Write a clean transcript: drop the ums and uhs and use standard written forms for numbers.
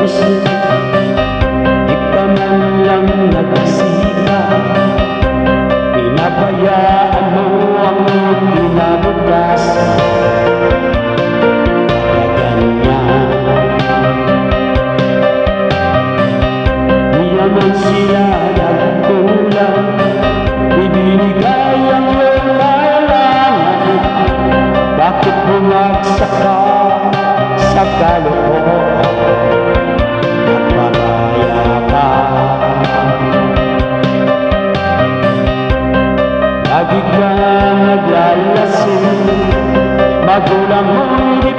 isip, di ka man lang nagsika. Pinabayaan mo ang iyong kinabukasan. Kaya ganyan, di naman sila nagkulang. Ibinigay ang iyong kailangan. Bakit bumagsak ka sa kalooban? Nagpapaya ka, lagi kang naglalasing. Magulang mo'y